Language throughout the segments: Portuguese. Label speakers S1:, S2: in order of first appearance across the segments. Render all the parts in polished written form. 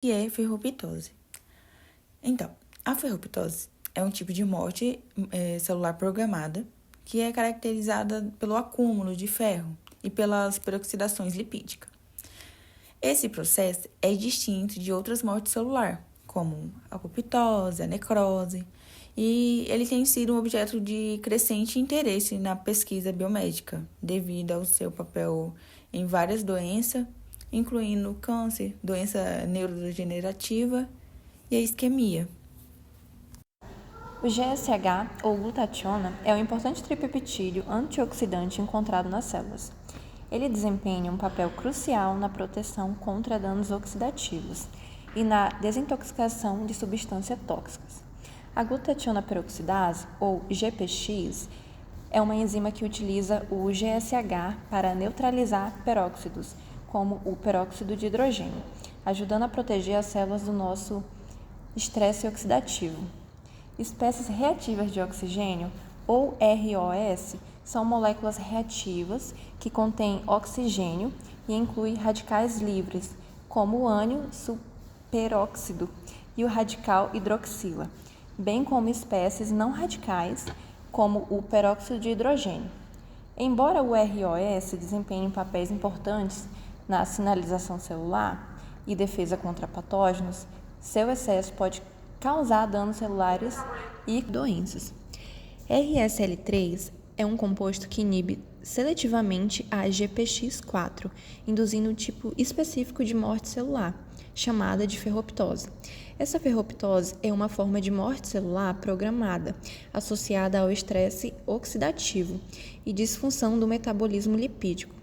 S1: Que é ferroptose. Então, a ferroptose é um tipo de morte celular programada que é caracterizada pelo acúmulo de ferro e pelas peroxidações lipídicas. Esse processo é distinto de outras mortes celulares, como a apoptose, a necrose, e ele tem sido um objeto de crescente interesse na pesquisa biomédica, devido ao seu papel em várias doenças, incluindo câncer, doença neurodegenerativa e a isquemia.
S2: O GSH, ou glutationa, é um importante tripeptídeo antioxidante encontrado nas células. Ele desempenha um papel crucial na proteção contra danos oxidativos e na desintoxicação de substâncias tóxicas. A glutationa peroxidase, ou GPX, é uma enzima que utiliza o GSH para neutralizar peróxidos, como o peróxido de hidrogênio, ajudando a proteger as células do nosso estresse oxidativo. Espécies reativas de oxigênio, ou ROS, são moléculas reativas que contêm oxigênio e incluem radicais livres, como o ânion superóxido e o radical hidroxila, bem como espécies não radicais, como o peróxido de hidrogênio. Embora o ROS desempenhe papéis importantes na sinalização celular e defesa contra patógenos, seu excesso pode causar danos celulares e doenças. RSL3 é um composto que inibe seletivamente a GPX4, induzindo um tipo específico de morte celular, chamada de ferroptose. Essa ferroptose é uma forma de morte celular programada, associada ao estresse oxidativo e disfunção do metabolismo lipídico.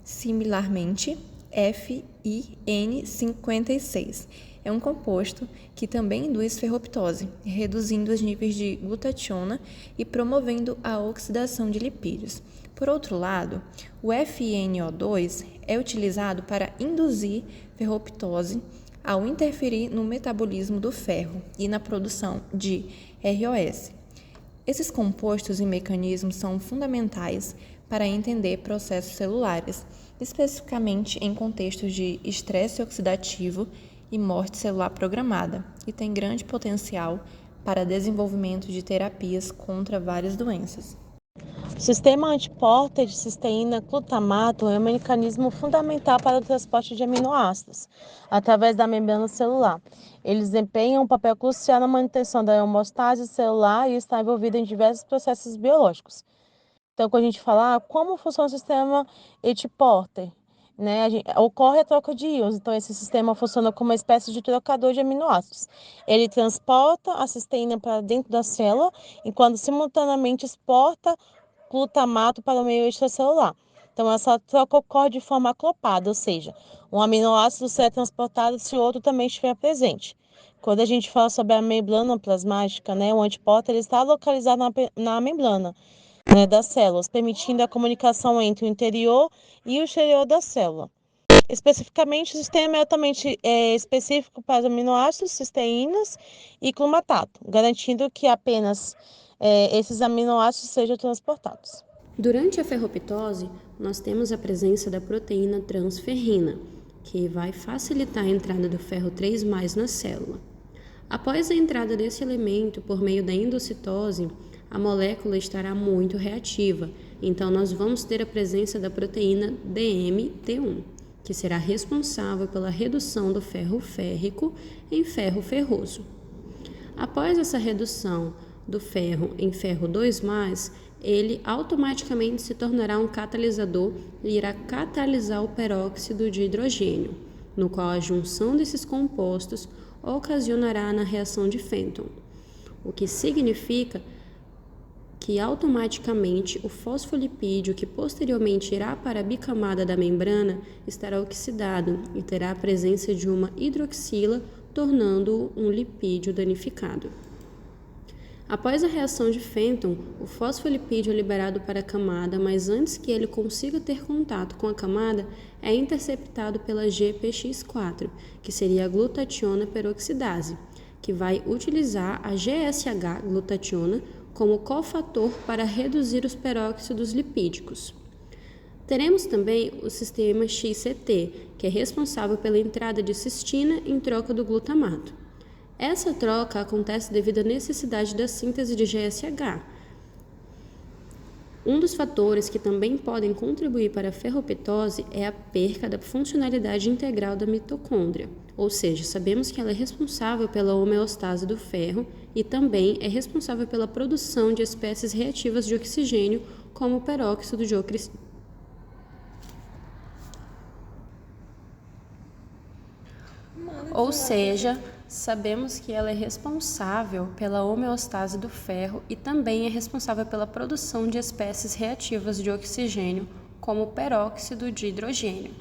S2: Similarmente, FIN56 é um composto que também induz ferroptose, reduzindo os níveis de glutationa e promovendo a oxidação de lipídios. Por outro lado, o FiNO2 é utilizado para induzir ferroptose ao interferir no metabolismo do ferro e na produção de ROS. Esses compostos e mecanismos são fundamentais para entender processos celulares, especificamente em contextos de estresse oxidativo e morte celular programada, e tem grande potencial para desenvolvimento de terapias contra várias doenças.
S3: O sistema antiporter de cisteína glutamato é um mecanismo fundamental para o transporte de aminoácidos através da membrana celular. Ele desempenha um papel crucial na manutenção da homeostase celular e está envolvido em diversos processos biológicos. Então, quando a gente fala como funciona o sistema antiporter, ocorre a troca de íons. Então, esse sistema funciona como uma espécie de trocador de aminoácidos. Ele transporta a cisteína para dentro da célula, enquanto simultaneamente exporta glutamato para o meio extracelular. Então, essa troca ocorre de forma acoplada, ou seja, um aminoácido será transportado se o outro também estiver presente. Quando a gente fala sobre a membrana plasmática, o antiporter ele está localizado na membrana das células, permitindo a comunicação entre o interior e o exterior da célula. Especificamente, o sistema é altamente específico para os aminoácidos, cisteínas e glutamato, garantindo que apenas esses aminoácidos sejam transportados.
S4: Durante a ferroptose, nós temos a presença da proteína transferrina, que vai facilitar a entrada do ferro 3+ na célula. Após a entrada desse elemento por meio da endocitose, a molécula estará muito reativa, então nós vamos ter a presença da proteína DMT1, que será responsável pela redução do ferro férrico em ferro ferroso. Após essa redução do ferro em ferro 2+, ele automaticamente se tornará um catalisador e irá catalisar o peróxido de hidrogênio, no qual a junção desses compostos ocasionará na reação de Fenton, o que significa que automaticamente o fosfolipídio, que posteriormente irá para a bicamada da membrana, estará oxidado e terá a presença de uma hidroxila, tornando-o um lipídio danificado. Após a reação de Fenton, o fosfolipídio é liberado para a camada, mas antes que ele consiga ter contato com a camada, é interceptado pela GPX4, que seria a glutationa peroxidase, que vai utilizar a GSH-glutationa como cofator para reduzir os peróxidos lipídicos. Teremos também o sistema XCT, que é responsável pela entrada de cistina em troca do glutamato. Essa troca acontece devido à necessidade da síntese de GSH. Um dos fatores que também podem contribuir para a ferropitose é a perca da funcionalidade integral da mitocôndria, ou seja, sabemos que ela é responsável pela homeostase do ferro e também é responsável pela produção de espécies reativas de oxigênio, como o peróxido de oxigênio. Ou seja, sabemos que ela é responsável pela homeostase do ferro e também é responsável pela produção de espécies reativas de oxigênio, como o peróxido de hidrogênio.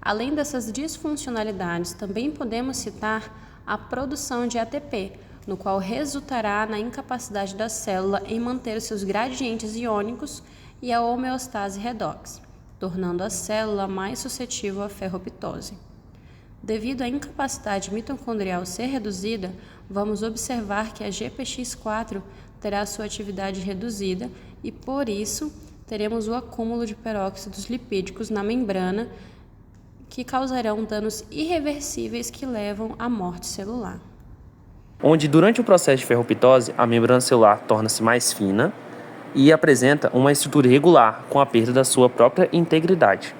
S4: Além dessas disfuncionalidades, também podemos citar a produção de ATP, no qual resultará na incapacidade da célula em manter seus gradientes iônicos e a homeostase redox, tornando a célula mais suscetível à ferropitose. Devido à incapacidade mitocondrial ser reduzida, vamos observar que a GPX4 terá sua atividade reduzida e, por isso, teremos o acúmulo de peróxidos lipídicos na membrana que causarão danos irreversíveis que levam à morte celular.
S5: Onde, durante o processo de ferropitose, a membrana celular torna-se mais fina e apresenta uma estrutura irregular, com a perda da sua própria integridade.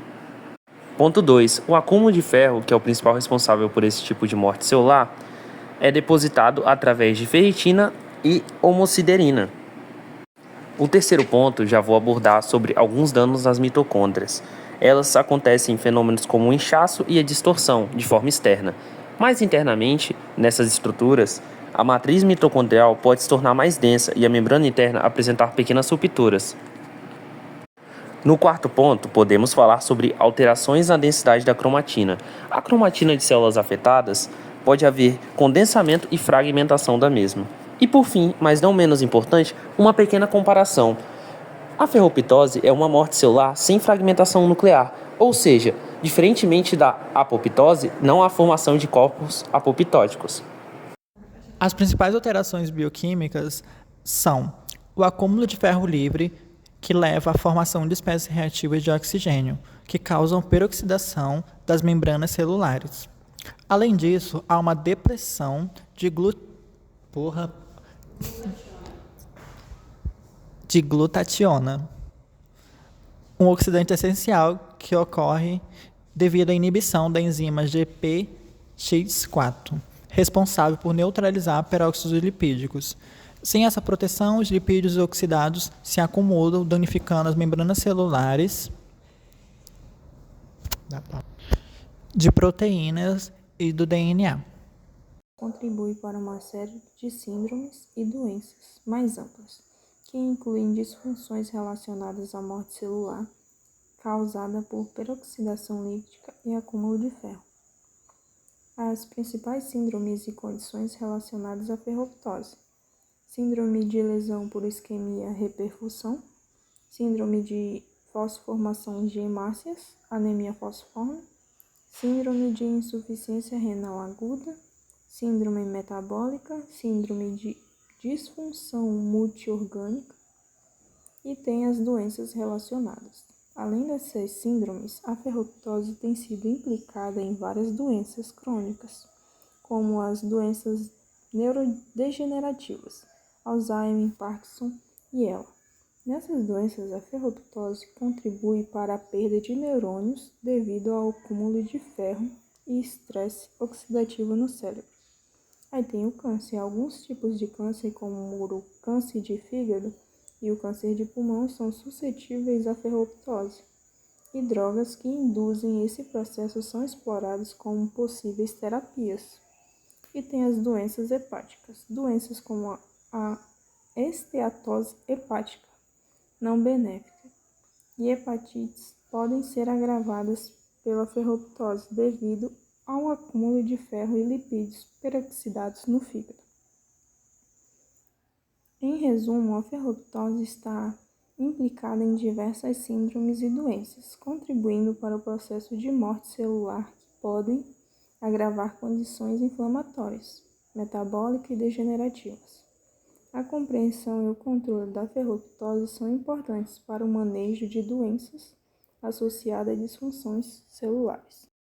S5: Ponto 2. O acúmulo de ferro, que é o principal responsável por esse tipo de morte celular, é depositado através de ferritina e homociderina. O terceiro ponto já vou abordar sobre alguns danos nas mitocôndrias. Elas acontecem em fenômenos como o inchaço e a distorção, de forma externa. Mais internamente, nessas estruturas, a matriz mitocondrial pode se tornar mais densa e a membrana interna apresentar pequenas rupturas. No quarto ponto, podemos falar sobre alterações na densidade da cromatina. A cromatina de células afetadas pode haver condensamento e fragmentação da mesma. E por fim, mas não menos importante, uma pequena comparação. A ferropitose é uma morte celular sem fragmentação nuclear, ou seja, diferentemente da apoptose, não há formação de corpos apoptóticos.
S6: As principais alterações bioquímicas são o acúmulo de ferro livre, que leva à formação de espécies reativas de oxigênio, que causam peroxidação das membranas celulares. Além disso, há uma depressão de glutationa, um oxidante essencial que ocorre devido à inibição da enzima GPX4, responsável por neutralizar peróxidos lipídicos. Sem essa proteção, os lipídios oxidados se acumulam, danificando as membranas celulares de proteínas e do DNA.
S7: Contribui para uma série de síndromes e doenças mais amplas, que incluem disfunções relacionadas à morte celular, causada por peroxidação lípida e acúmulo de ferro. As principais síndromes e condições relacionadas à ferroptose: síndrome de lesão por isquemia-reperfusão, síndrome de fosformação de hemácias, anemia falciforme, síndrome de insuficiência renal aguda, síndrome metabólica, síndrome de disfunção multiorgânica e tem as doenças relacionadas. Além dessas síndromes, a ferroptose tem sido implicada em várias doenças crônicas, como as doenças neurodegenerativas, Alzheimer, Parkinson e ELA. Nessas doenças, a ferroptose contribui para a perda de neurônios devido ao acúmulo de ferro e estresse oxidativo no cérebro. Aí tem o câncer. Alguns tipos de câncer, como o câncer de fígado e o câncer de pulmão, são suscetíveis à ferroptose. E drogas que induzem esse processo são exploradas como possíveis terapias. E tem as doenças hepáticas. Doenças como a esteatose hepática não benéfica e hepatites podem ser agravadas pela ferroptose devido ao acúmulo de ferro e lipídios peroxidados no fígado. Em resumo, a ferroptose está implicada em diversas síndromes e doenças, contribuindo para o processo de morte celular que podem agravar condições inflamatórias, metabólicas e degenerativas. A compreensão e o controle da ferroptose são importantes para o manejo de doenças associada a disfunções celulares.